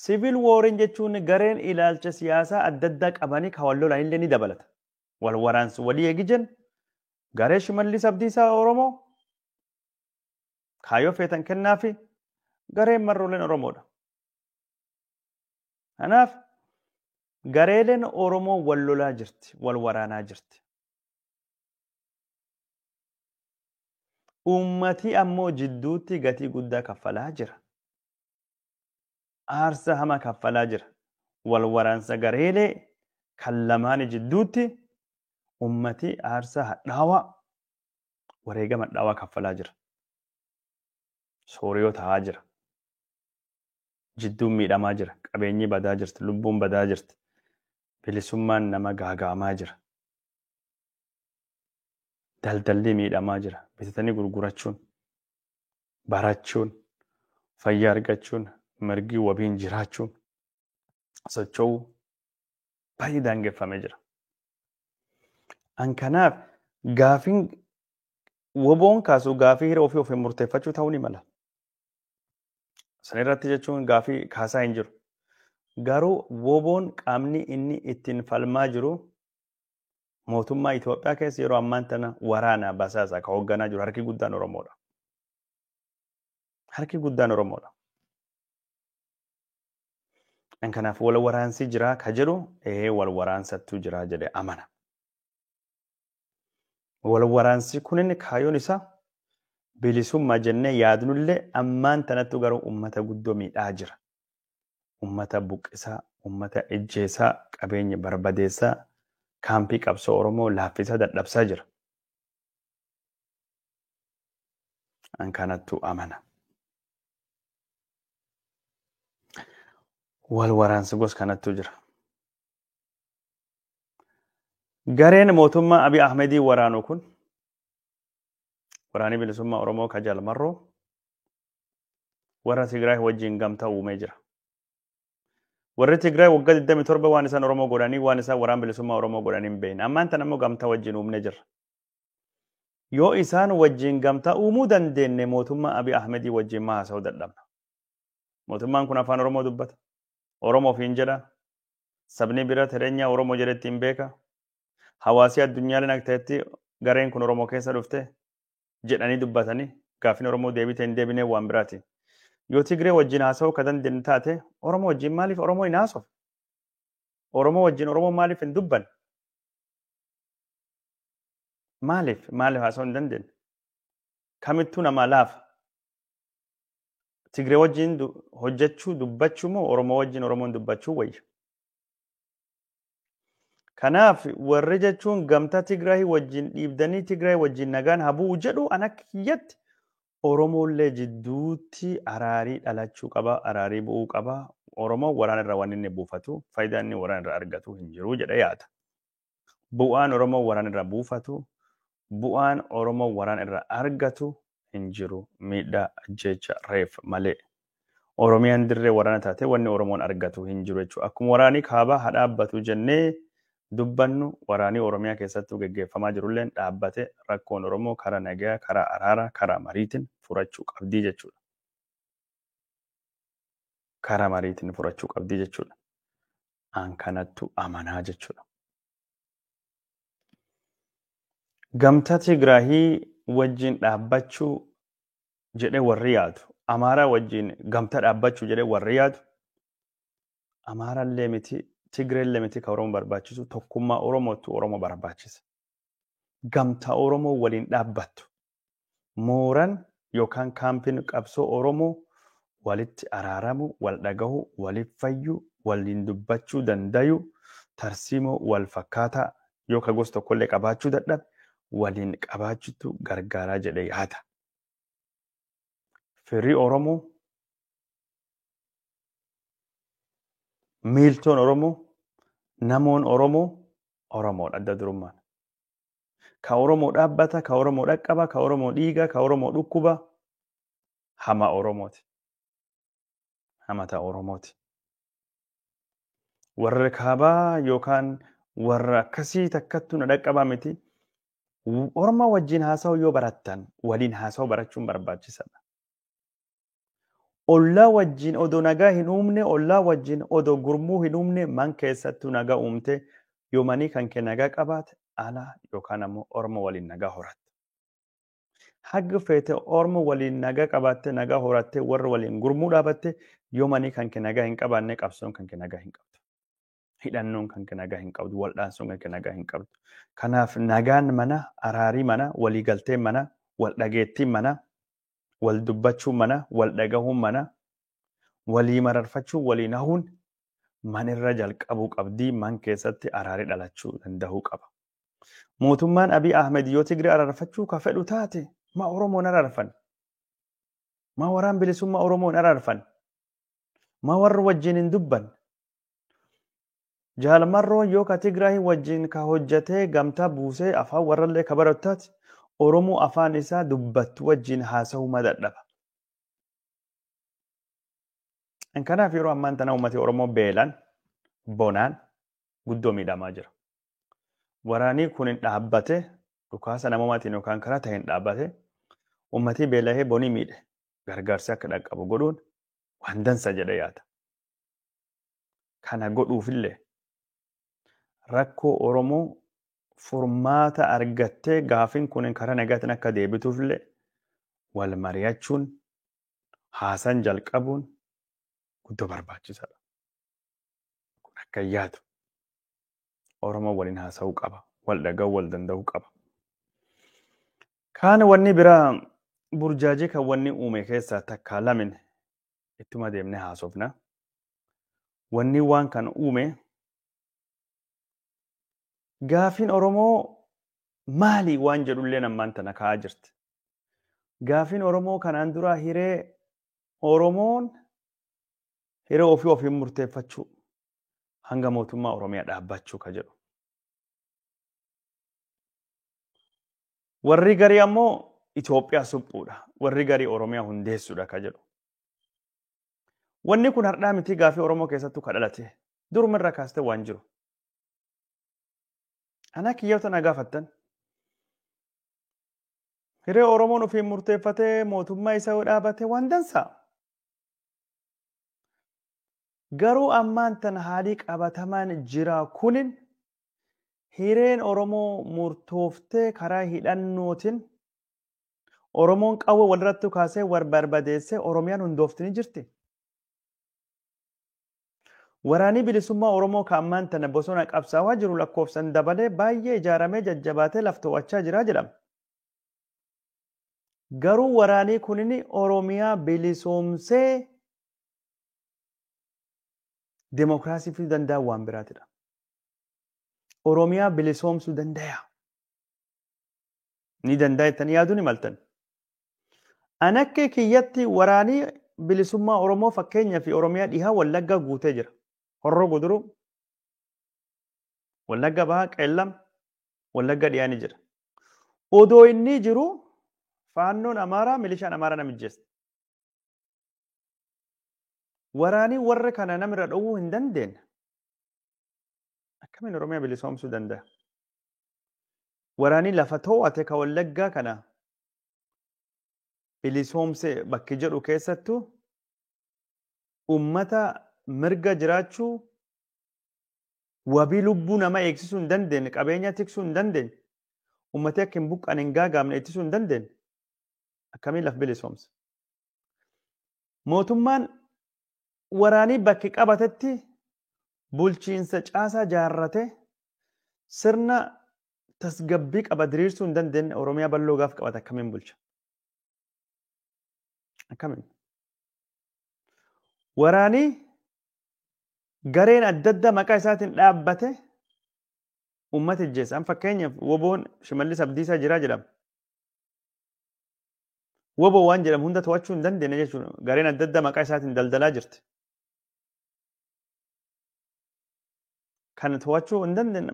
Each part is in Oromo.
Civil war jechuun gareen ilaalcha siyaasaa adda addaa qabanii kan wal lolan illee ni dabalata. Wal waraansi walii eegijan garee Shimallis Abdiisaa Oromoo kaayyoo feetan kennaafi gareen marrooleen Oromoodha. Kanaaf gareeleen Oromoo wal lolaa jirti, wal waraanaa jirti. Uummatii ammoo jidduutti gatii guddaa kaffalaa jira. Aarsaa hamaa kaffalaa jira. Wal waraansa gareelee kan lamaan jidduutti uummatii aarsaa hadhaawaa wareegama hadhaawaa kaffalaa jira. Sooriyoo ta'aa jira. Jidduun miidhamaa jira. Qabeenyi badaa jirti. Lubbuun badaa jirti. Bilisummaan nama gaaga'amaa jira. Daldalli miidhamaa jira. Bitatanii gurgurachuun, barachuun, fayyaa argachuun, mirgi wabiin jiraachuun, socho'uu baay'ee daangeffamee jira. Kanaaf gaafiin woboon kaasu gaafii hiree ofii ofiin murteeffachuu ta'uu ni mala. Sana irratti jechuun gaafii kaasaa hin jiru. Garuu woboon qaamni inni ittiin falmaa jiru mootummaa Itoophiyaa keessa yeroo ammaan tana waraana basaasaa kan hoogganaa jiru harki guddaan Oromoodha. Harki guddaan Oromoodha. Kanaaf wal waraansi jira ka jedhu wal waraansattuu jira jedhee amana. Wal waraansi kunin kaayyoon isaa bilisummaa jennee yaadnullee ammaan tanattu garuu uummata guddoo miidhaa jira. Uummata buqqisaa, uummata ejjeesaa, qabeenya barbadeessaa, kaampii qabsoo Oromoo laaffisaa dadhabsaa jira. Kanattu amana. Wal waraansi gos kanattu jira. Gareen mootummaa Abiy Ahmedii waraanu kun waraanii bilisummaa Oromoo ka jalmarroo warra Tigraay wajjin gamtaa uumee jira. Warri Tigraay waggaa 27 waan isaan Oromoo godhanii waan isaan waraan bilisummaa Oromoo godhanii hin beekne. Ammaan tan ammoo gamtaa wajjin uumne jira. Yoo isaan wajjin gamtaa uumuu dandeenye mootummaa Abiy Ahmedii wajjin maa haasa'uu dadhabna. Mootummaan kun afaan Oromoo dubbata. Oromoo ofiin jedha. Sabni bira Tigreenya Oromoo jedhetti hin beeka. Hawaasii addunyaaleen akka ta'etti gareen kun Oromoo keessa dhufte jedhanii dubbatanii gaafiin Oromoo deebitee hin deebinee waan biraati. Yoo Tigree wajjin haasa'uu ka dandeenye taate Oromoo wajjin maaliif Oromoo hin haasa'u? Oromoo wajjin Oromoo maaliif hin dubban? Maaliif haasa'uu hin dandeenye? Kamittuu namaa laafa? Tigree wajjin hojjechuu dubbachuu moo Oromoo wajjin Oromoon dubbachuu wayya? Kanaaf warri jechuun gamtaa Tigraay wajjin dhiibdanii Tigraay wajjin nagaan habuu jedhu ana kiyyatti Oromoollee jidduutti araarii dhalachuu qaba, araarii bu'uu qaba. Oromoo waraana irraa waan inni buufatu, faayidaa inni waraana irraa argatu hin jiru jedhee yaada. Bu'aan Oromoo waraana irraa buufatu, bu'aan Oromoo waraana irraa argatu hin jiru. Miidhaa jecha reef malee. Oromiyaan dirree waraana taate wanni Oromoon argatu hin jiru jechuudha. Akkuma waraanii kaabaa haa dhaabbatu jennee dubbannu waraanii Oromiyaa keessattuu geggeeffamaa jirulleen dhaabbate rakkoon Oromoo karaa nagaa, karaa araaraa, karaa mariitiin furachuu qabdii jechuudha. Karaa mariitiin furachuu qabdii jechuudha. Kanattu amanaa jechuudha. Gamtaa Tigraahii wajjin dhaabbachuu jedhee warri yaadu. Amaaraa wajjin gamtaa dhaabbachuu jedhee warri yaadu. Amaaraallee miti. Tigreellee miti ka Oromoo barbaachisu tokkummaa Oromootu Oromoo barbaachisa. Gamtaa Oromoo waliin dhaabbattu. Mooraan yookaan kaampiin qabsoo Oromoo walitti araaramu, wal dhagahu, waliif fayyu, waliin dubbachuu dandayu, tarsiimoo wal fakkaataa yoo ka gosa tokkollee qabaachuu dadhabe waliin qabaachuutu gargaaraa jedhee yaada. Firii Oromoo miiltoon Oromoo, namoon Oromoo, Oromoodha adda durummaan. Ka Oromoo dhaabbata, ka Oromoo dhaqqaba, ka Oromoo dhiiga, ka Oromoo dhukkuba, hama Oromooti. Hamata Oromooti. Warra kaabaa yookaan warra akkasii takkattuu na dhaqqabaa miti. Oromoo wajjin haasa'uu yoo barattan, waliin haasa'uu barachuun barbaachisaadha. ollaa wajjin odoo nagaa hin uumne ollaa wajjin odoo gurmuu hin uumne man keessattuu nagaa uumte yoomanii kan kee nagaa qabaate alaa yookaan ammoo orma waliin nagaa horatte. Hagga feete orma waliin nagaa qabaatte nagaa horatte warra waliin gurmuu dhaabatte yoomanii kan kee nagaa hin qabaanne qabsoon kan kee nagaa hin qabdu. Hidhannoon kan kee nagaa hin qabdu waldhaansoon kan kee nagaa hin qabdu. Kanaaf nagaan mana araarii mana waliigalteen mana wal dhageettiin mana wal dubbachuun mana wal dhagahuun mana walii mararfachuun walii nahuun manirra jalqabuu qabdii man keessatti araarii dhalachuu danda'uu qaba. Mootummaan Abiy Ahmed yoo Tigiree araarfachuu ka fedhu taate ma Oromoon araarfan? Ma waraan bilisummaa Oromoon araarfan? Ma warra wajjin hin dubban? Jaalmarroon yoo ka Tigraay wajjin ka hojjetee gamtaa buusee afaan warrallee ka barattaati Oromoo afaan isaa dubbattu wajjin haasa'uu madadhaba. Kanaaf yeroo ammaan tana uummati Oromoo beelan bonaan guddoo miidhamaa jira. Waraanii kun hin dhaabbate dhukaasa namumaatiin yookaan karaa ta'een dhaabbate uummatii beelahee bonii miidhe gargaarsi akka dhaqqabu godhuun waan dansa jedhee yaada. Kana godhuufillee rakkoo Oromoo furmaata argattee gaafiin kun karaa nagaatiin akka deebituufillee wal mari'achuun haasan jalqabuun guddoo barbaachisaadha. Kun akka yaadu Oromoo waliin haasa'uu qaba. Wal dhaga'uu wal danda'uu qaba. Kaan wanni biraa burjaajii kan wanni uume keessaa takka lamin ittuma deemnee haasofna. Wanni waan kan uume gaafiin Oromoo maali waan jedhullee ammaan tana ka'aa jirti. Gaafiin Oromoo kanaan dura hiree Oromoon hiree ofii murteeffachuu hanga mootummaa Oromiyaa dhaabbachuu ka jedhu. Warri garii ammoo Itoophiyaa suphuudha. Warri garii Oromiyaa hundeessuudha ka jedhu. Wanni kun hardhaa miti gaafii Oromoo keessattuu ka dhalate. Durumirra kaastee waan jiru. Ana kiyyoota na gaafattan. Hiree Oromoon ofii murteeffatee mootummaa isaa dhaabate waan dansaa. Garuu ammaan tana haalii qabatamaan jira kunin hireen Oromoo murtooftee karaa hidhannootiin Oromoon qawwe walirratti kaasee war barbadeessee Oromiyaan hundooftini jirti. Waraanii bilisummaa Oromoo ka ammaan tana bosona qabsaawaa jiru lakkoofsan dabalee baay'ee ijaaramee jajjabaatee laftowachaa jira jedhama. Garuu waraanii kunin Oromiyaa bilisoomsee Demokraasii fi danda'a waan biraatidha. Oromiyaa bilisoomsuu danda'a. Ni danda'a jettanii yaaduu ni maltan. Anakkee kiyyatti waraanii bilisummaa Oromoo fakkeenyaa fi Oromiyaa dhihaa Wallagga guutee jira. Horroo Guduruu, Wallagga Bahaa, Qeellam, Wallagga dhiyaa ni jira. Odoo inni jiru faannoon Amaaraa milishaan Amaaraa namijjeessa. Waraanii warra kana namirra dhowwuu hin dandeenye. Akkamiin Oromiyaa bilisoomsuu danda'a? Waraanii lafa to'ate ka Wallaggaa kana bilisoomsee bakki jedhu keessattuu uummata mirga jiraachuu wabii lubbuu nama eegsisuu hin dandeenye, qabeenya tiksuu hin dandeenye, uummatni akka hin buqqane hin gaagaamne ittisuu hin dandeenye. Akkamiin laf bilisoomse? Mootummaan waraanii bakki qabatetti bulchiinsa caasaa jaarrate sirna tasgabbii qaba diriirsuu hin dandeenye Oromiyaa bal'oo gaaf qabate akkamiin bulcha? Akkamiin? Waraanii gareen adda addaa maqaa isaatiin dhaabbate uummata ijjeessa. Fakkeenyaaf woboon Shimallis Abdiisaa jiraa jedhama. Woboo waan jedhamu hunda to'achuu hin dandeenye jechuudha. Gareen adda addaa maqaa isaatiin daldalaa jirti. Kan to'achuu hin dandeenye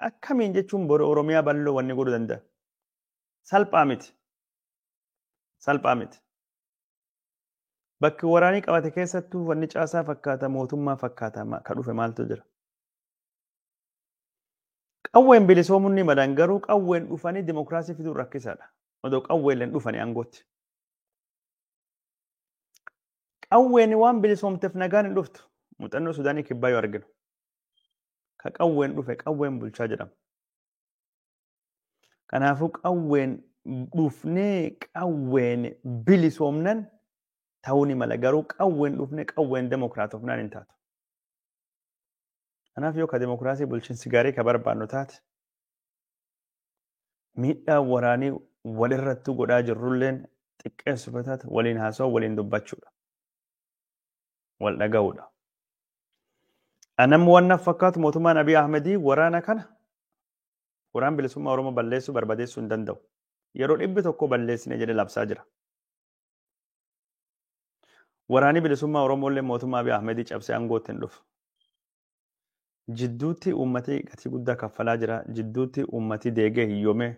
akkamiin jechuun bori Oromiyaa bal'oo wanni godhuu danda'a? Salphaa miti. Salphaa miti. Bakki waraanii qabate keessattuu wanni caasaa fakkaata mootummaa fakkaata ka dhufe maaltu jira? Qawween bilisoomuun ni madan garuu qawween dhufanii dimokiraasii fiduun rakkisaadha. Odoo qawween dhufanii aangootti. qawween waan bilisoomteef nagaan hin dhuftu muuxannoo Sudaanii kibbaa yoo arginu ka qawween dhufe qawween bulchaa jedhama. Kanaafuu qawween dhufnee qawween bilisoomnan ta'uu ni mala garuu qawween dhufnee qawween demokiraatofnaan hin taatu. Kanaaf yoo ka demokiraasii bulchiinsi gaarii ka barbaannu taate miidhaa waraanii walirratti godhaa jirrulleen xiqqeessu taate waliin haasa'u waliin dubbachuudha. Wal dhaga'uudha. Anam waan fakkaatu mootummaan Abiy Ahmedii waraana kana waraan bilisummaa Oromoo balleessuu barbadeessuu hin danda'u. Yeroo 100 balleessine jedhe labsaa jira. Waraani bilisummaa Oromoo illee mootummaa Abiy Ahmedii cabsee aangootti hin dhufu. Jidduutti uummatni gatii guddaa kaffalaa jira. Jidduutti uummatni deegee hiyyoomee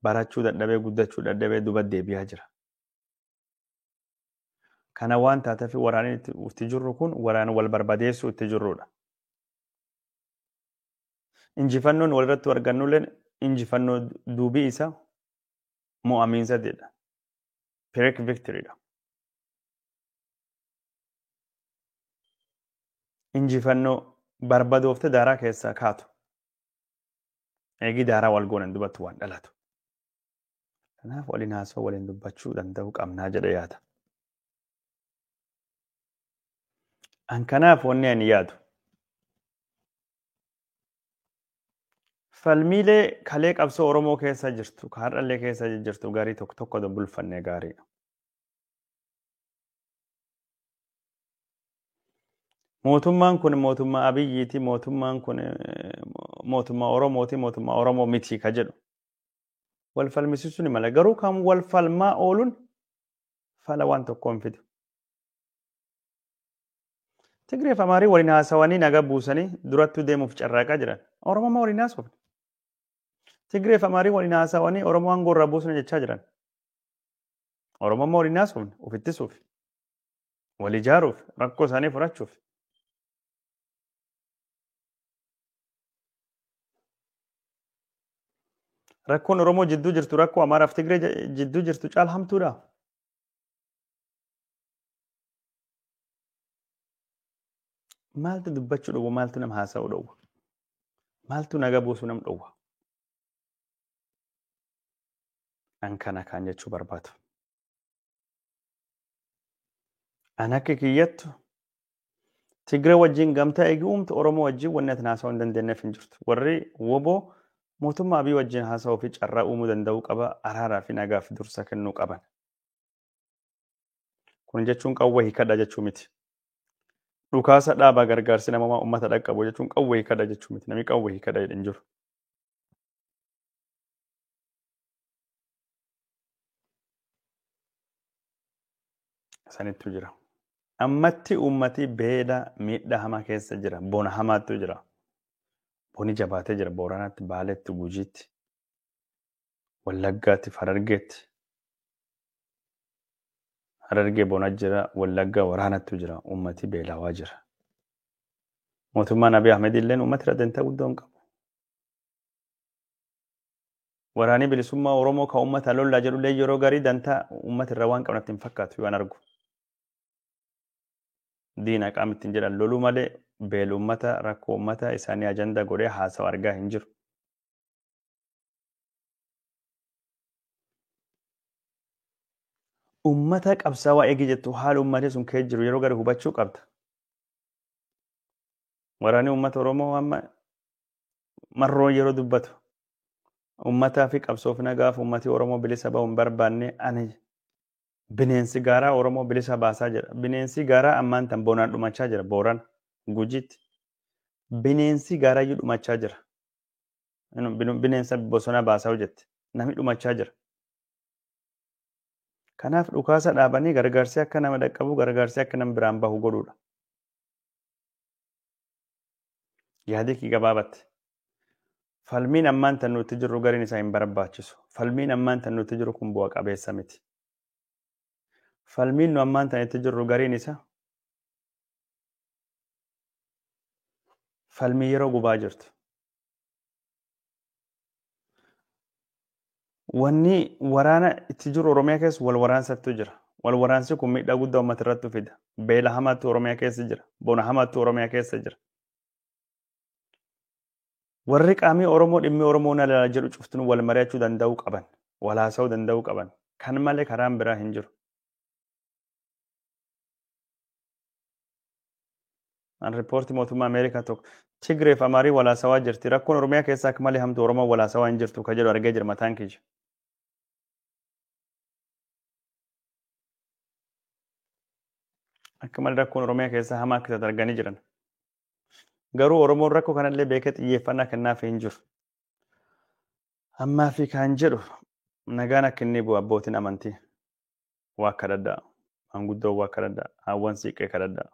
barachuu dadhabee guddachuu dadhabee duba deebi'aa jira. Kana waan taateef waraanni itti jirru kun waraana wal barbadeessuu itti jirrudha. Injifannoon walirratti argannulleen injifannoo duubii isaa mo'amiinsa jedha. Pyrrhic victoryidha. Injifannoo barbadoofte daaraa keessaa kaatu. Eegi daaraa wal goonan dubattu waan dhalatu. Kanaaf waliin haasa'uu waliin dubbachuu danda'uu qabnaa jedha yaada. An kanaaf wanni ani yaadu. Falmiilee kalee qabsoo Oromoo keessa jirtu, har'allee keessa jirtu gaarii tokko tokko bulfannee gaariidha. Mootummaan kun mootummaa Abiyyiiti, mootummaan kun mootummaa Oromooti, mootummaa Oromoo miti ka jedhu. Wal falmisiisuun mala garuu kan wal falmaa ooluun fala waan tokko hin fidu. Tigreef Amaarii waliin haasawanii nagaa buusanii durattuu deemuuf carraaqaa jiran. Oromoo waliin haasofne. Tigreef Amaarii waliin haasawanii Oromoo aangoo irraa buusanii jechaa jiran. Oromoo waliin haasofne of ittisuuf, wal ijaaruuf, rakkoo isaanii furachuuf. Rakkoon Oromoo jidduu jirtu rakkoo Amaaraaf Tigree jidduu jirtu caala hamtuudha. Maaltu dubbachuu dhowwa? Maaltu nama haasa'uu dhowwa? Maaltu nagaa buusuu nam dhowwa? An kana kan jechuu barbaadu. An akka kiyyattu Tigree wajjin gamtaa eegi uumtu Oromoo wajjin wanni ati haasa'uu hin dandeenyeef hin jirtu. Warri woboo mootummaa Abiy wajjin haasa'uu fi carraa uumuu danda'uu qaba. Araaraa fi nagaaf dursa kennuu qaban. Kun jechuun qawwee hiikadha jechuu miti. Dhukaasa dhaabaa gargaarsi nama uummata dhaqqabu jechuun qawwee hiikadha jechuu miti. Namni qawwee hiikadha jedhan jiru. Sanittu jira. Ammatti uummati beela miidhaa hamaa keessa jira. Bona hamaattu jira. Boni jabaatee jira. Booranaatti, Baaleetti, Gujiitti, Wallaggaatti, Harargeetti. Harargee bona jira. Wallaggaa waraanattu jira. Uummati beelawaa jira. Mootummaan Abiy Ahmed illeen uummati irra dantaa guddaa hin qabu. Waraanii bilisummaa Oromoo kan uummata lollaa jedhullee yeroo gaarii dantaa uummata irra waan qabnatti hin fakkaatu waan argu. Diina qaamittiin jedhan loluu malee beela uummata rakkoo uummata isaanii ajanda godhee haasawa argaa hin jiru. Uummata qabsaawaa eegi jettu haala uummatni sun kee jiru yeroo gaarii hubachuu qabda. Waraanii uummata Oromoo amma marroo yeroo dubbatu uummataa fi qabsoof nagaaf uummati Oromoo bilisa ba'uu hin barbaanne ani bineensi gaaraa Oromoo bilisa baasaa jira. Bineensi gaaraa ammaan tan bonaan dhumachaa jira. Booran Gujiitti. Bineensi gaaraa iyyuu dhumachaa jira. Bineensa bosona baasaa hojjette. Namni dhumachaa jira. Kanaaf dhukaasa dhaabanii gargaarsi akka nama dhaqqabu gargaarsi akka nama biraan bahu godhuudha. Yaadii kee gabaabatte. Falmiin ammaan tan nuti jirru gariin isaa hin barbaachisu. Falmiin ammaan tan nuti jirru kun bu'a qabeessa miti. Falmiin nu ammaan tan itti jirru gariin isaa falmii yeroo gubaa jirtu. Wanni waraana itti jiru Oromiyaa keessa wal waraansattu jira. Wal waraansi kun miidhaa guddaa uummata irratti fida. Beela hamaatu Oromiyaa keessa jira. Bona hamaatu Oromiyaa keessa jira. Warri qaamii Oromoo dhimmi Oromoo na ilaalaa jedhu cuftuun wal mari'achuu danda'uu qaban. Wal haasa'uu danda'uu qaban. Kan malee karaan biraa hin jiru. An riippoortii mootummaa Ameerikaa tokko Tigreef Amaarii wal haasawaa jirti. Rakkoon Oromiyaa keessaa akka malee hamtu Oromoo wal haasawaa hin jirtu ka jedhu argee jira mataan kiyya. Akka malee rakkoon Oromiyaa keessaa hamaa akka ta'e arganii jiran. Garuu Oromoon rakkoo kanallee beekee xiyyeeffannaa kennaaf hin jiru. Ammaa fi kan jedhu nagaan akka inni bu'u abbootiin amantii waa akka dadda'a. Manguddoon waa akka dadda'a. Hawwan siiqqee akka dadda'a.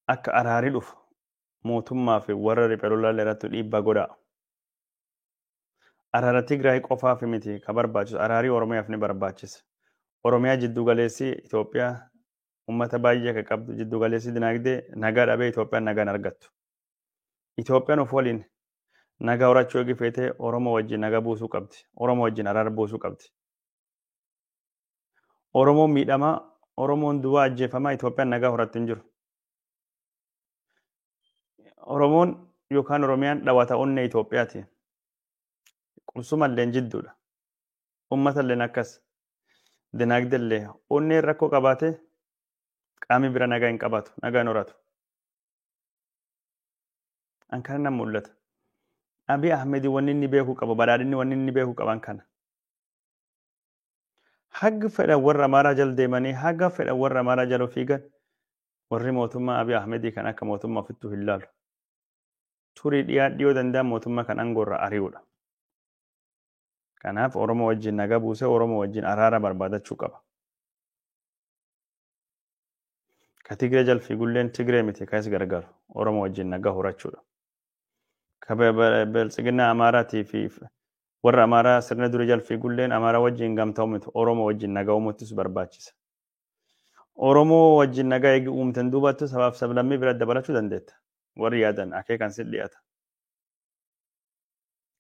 Akka araarii dhufu mootummaa fi warra riphee lolaa irratti dhiibbaa godhaa. Araara Tigraay qofaaf miti ka barbaachisu araarii Oromiyaaf ni barbaachisa. Oromiyaa jiddu galeessi Itoophiyaa uummata baay'ee akka qabdu jiddu galeessi dinagdee nagaa dhabee Itoophiyaan nagaan argattu. Itoophiyaan of waliin nagaa horachuu eegi feetee Oromoo wajjin nagaa buusuu qabdi. Oromoo wajjin araara buusuu qabdi. Oromoon miidhamaa, Oromoon duwwaa ajjeefamaa Itoophiyaan nagaa horattu hin jiru. Oromoon yookaan Oromiyaan dhawata onnee Itoophiyaati. Qubsumallee jidduudha. Uummatallee akkas. Dinagdeellee onneen rakkoo qabaatee qaamni bira nagaa hin qabaatu, nagaa hin horatu. An kana nan mul'ata. Abiy Ahmed wanni inni beekuu qabu, badhaadhinni wanni inni beekuu qaban kana. Haga fedha warra Amaaraa jala deemanii, haga fedha warra Amaaraa jala fiigan warri mootummaa Abiy Ahmed kan akka mootummaa ofittuu hin laalu. Turii dhiyoo danda'an mootummaa kan aangoorra ari'uudha. Kanaaf Oromoo wajjin nagaa buusee Oromoo wajjin araara barbaadachuu qaba. Ka Tigree jalfiigulleen Tigree miti kan is gargaaru Oromoo wajjin nagaa horachuudha. Ka Biltsiginnaa Amaaraatii fi warra Amaaraa sirna durii jalfiigulleen Amaaraa wajjin gamtaa miti Oromoo wajjin nagaa uumuutis barbaachisa. Oromoo wajjin nagaa eegi uumtan duubattu sabaaf sablammii bira dabalachuu dandeetta. Warri yaadan akeekan si dhiyaata.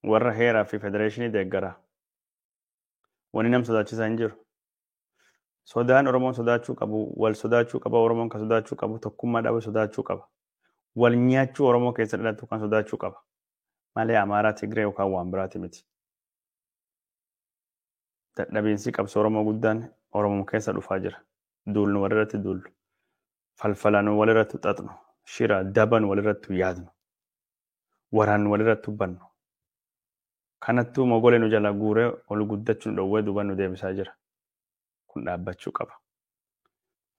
Warra heeraa fi federeeshinii deeggaraa. Wani nam sodaachisaa hin jiru. Sodaan Oromoon sodaachuu qabu, wal sodaachuu qaba, Oromoon kan sodaachuu qabu, tokkummaa dhabe sodaachuu qaba. Wal nyaachuu Oromoo keessa dhalatu kan sodaachuu qaba. Malee Amaaraa Tigree yookaan waan biraati miti. Dadhabiinsi qabsoo Oromoo guddaan Oromoo keessa dhufaa jira. Duulnu walirratti duullu. Falfalaan walirratti xaxnu. Shira daban walirratti yaadnu. Waraan walirratti bannu. Kanattuu mogolee nu jala guuree ol guddachuun dhowwee duuba nu deebisaa jira. Kun dhaabbachuu qaba.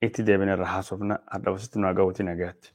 Itti deebinee irra haasofna. Adda wasitti nu haga'uuti nagaatti.